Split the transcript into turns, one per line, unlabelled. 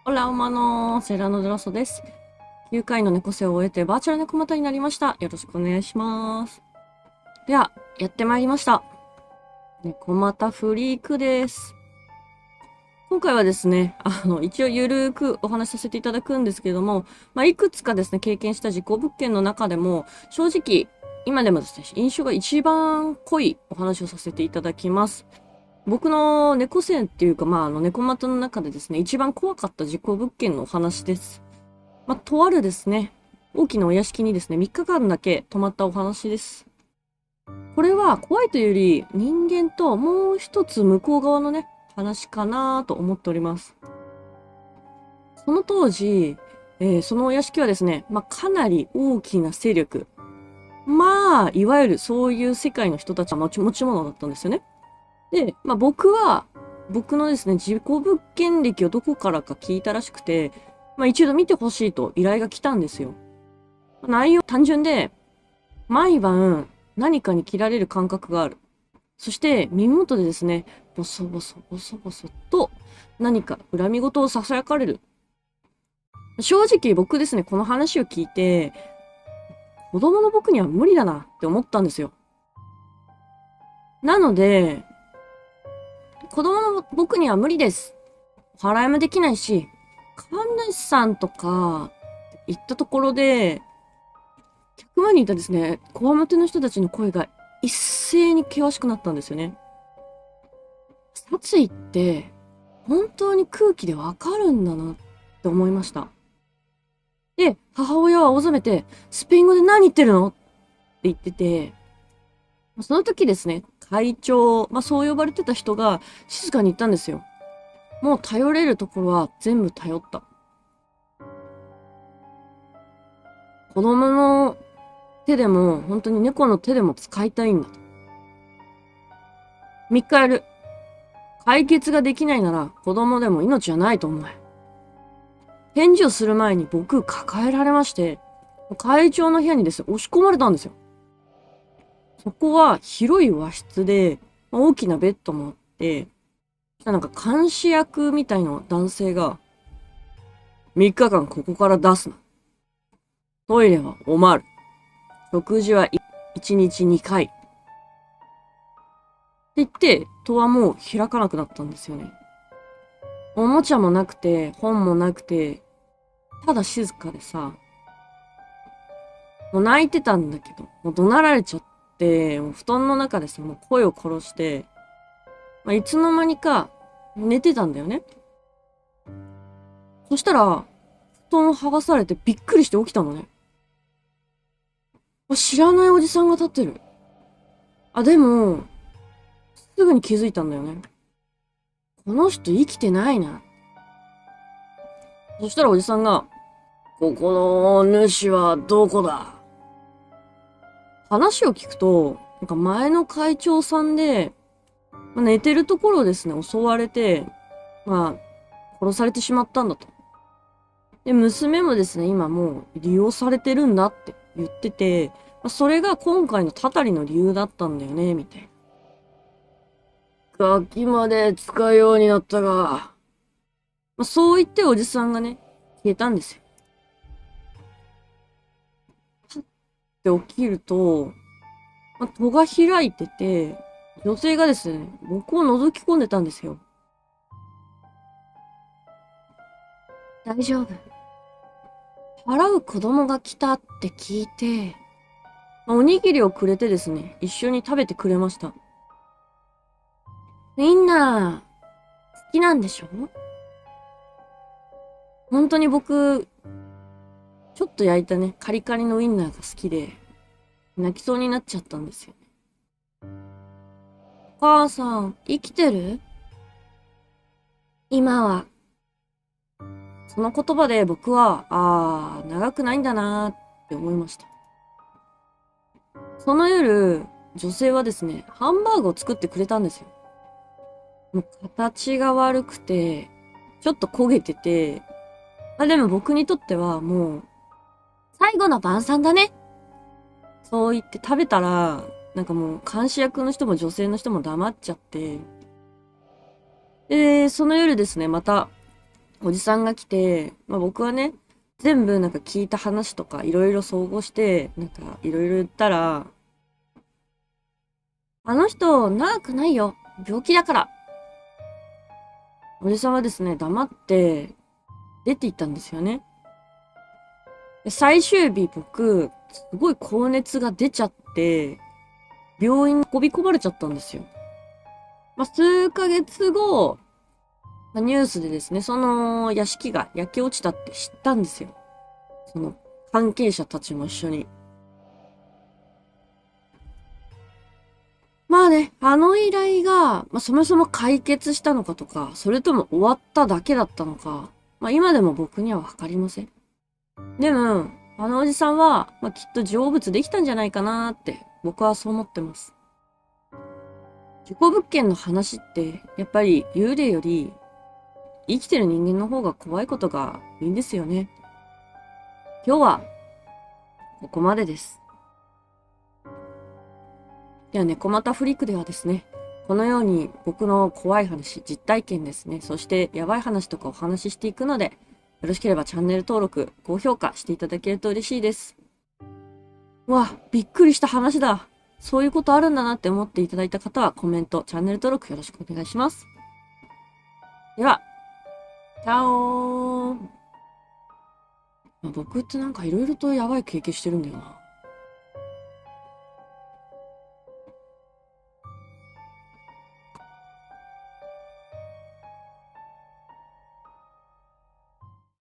オラ、オマのセラノドラソです。9回の猫背を終えてバーチャル猫股になりました。よろしくお願いします。では、やってまいりました。猫股フリークです。今回はですね、一応ゆるーくお話しさせていただくんですけれども、いくつかですね、経験した事故物件の中でも、正直、今でもですね、印象が一番濃いお話をさせていただきます。僕の猫背っていうか、猫股の中でですね、一番怖かった事故物件のお話です。とあるですね、大きなお屋敷にですね、3日間だけ泊まったお話です。これは怖いというより、人間ともう一つ向こう側のね、話かなと思っております。その当時、そのお屋敷はですね、かなり大きな勢力。いわゆるそういう世界の人たちは持ち物だったんですよね。で、僕は、僕のですね、事故物件歴をどこからか聞いたらしくて、一度見てほしいと依頼が来たんですよ。内容単純で、毎晩何かに切られる感覚がある。そして耳元でですね、ボソボソボソボソと何か恨み事を囁かれる。正直僕ですね、この話を聞いて、子供の僕には無理だなって思ったんですよ。なので、子供の僕には無理です。お払いもできないし、神主さんとか行ったところで、100万人いたですね、こわもての人たちの声が一斉に険しくなったんですよね。殺意って、本当に空気でわかるんだなって思いました。で、母親は青ざめて、スペイン語で何言ってるのって言ってて、その時ですね、会長、そう呼ばれてた人が静かに言ったんですよ。もう頼れるところは全部頼った。子供の手でも、本当に猫の手でも使いたいんだと。3日やる。解決ができないなら子供でも命はないと思え。返事をする前に僕抱えられまして、会長の部屋にですね、押し込まれたんですよ。そこは広い和室で、大きなベッドもあって、なんか監視役みたいな男性が、3日間ここから出すな。トイレはおまる。食事は1日2回。って言って、戸はもう開かなくなったんですよね。おもちゃもなくて、本もなくて、ただ静かでさ、もう泣いてたんだけど、もう怒鳴られちゃって、もう布団の中でさ、もう声を殺して、いつの間にか寝てたんだよね。そしたら、布団を剥がされてびっくりして起きたのね。知らないおじさんが立ってる。でも、すぐに気づいたんだよね。この人生きてないな。そしたらおじさんが、ここの主はどこだ？話を聞くと、なんか前の会長さんで、寝てるところをですね、襲われて、殺されてしまったんだと。で、娘もですね、今もう利用されてるんだって言ってて、それが今回のたたりの理由だったんだよね、みたいな。ガキまで使うようになったが、そう言っておじさんがね、消えたんですよ。って起きると、戸が開いてて、女性がですね、僕を覗き込んでたんですよ。大丈夫。払う子供が来たって聞いて、おにぎりをくれてですね、一緒に食べてくれました。ウインナー、好きなんでしょ？本当に僕、ちょっと焼いたね、カリカリのウインナーが好きで、泣きそうになっちゃったんですよね。お母さん、生きてる？今は。その言葉で僕は、長くないんだなーって思いました。その夜、女性はですね、ハンバーグを作ってくれたんですよ。もう形が悪くて、ちょっと焦げてて、でも僕にとってはもう、最後の晩餐だね。そう言って食べたら、なんかもう監視役の人も女性の人も黙っちゃって、で、その夜ですね、またおじさんが来て、僕はね、全部なんか聞いた話とかいろいろ総合して、なんかいろいろ言ったら、あの人長くないよ。病気だから。おじさんはですね、黙って出て行ったんですよね。で最終日僕、すごい高熱が出ちゃって、病院に運び込まれちゃったんですよ。数ヶ月後、ニュースでですね、その屋敷が焼け落ちたって知ったんですよ。その関係者たちも一緒に。あの依頼が、そもそも解決したのかとか、それとも終わっただけだったのか、今でも僕にはわかりません。でも、あのおじさんは、きっと成仏できたんじゃないかなーって、僕はそう思ってます。事故物件の話って、やっぱり幽霊より、生きてる人間の方が怖いことがいいんですよね。今日は、ここまでです。では、猫又フリークではですね、このように僕の怖い話、実体験ですね、そしてやばい話とかお話ししていくので、よろしければチャンネル登録、高評価していただけると嬉しいです。うわ、びっくりした話だ。そういうことあるんだなって思っていただいた方はコメント、チャンネル登録よろしくお願いします。では、チャオーン。僕ってなんか色々とやばい経験してるんだよな。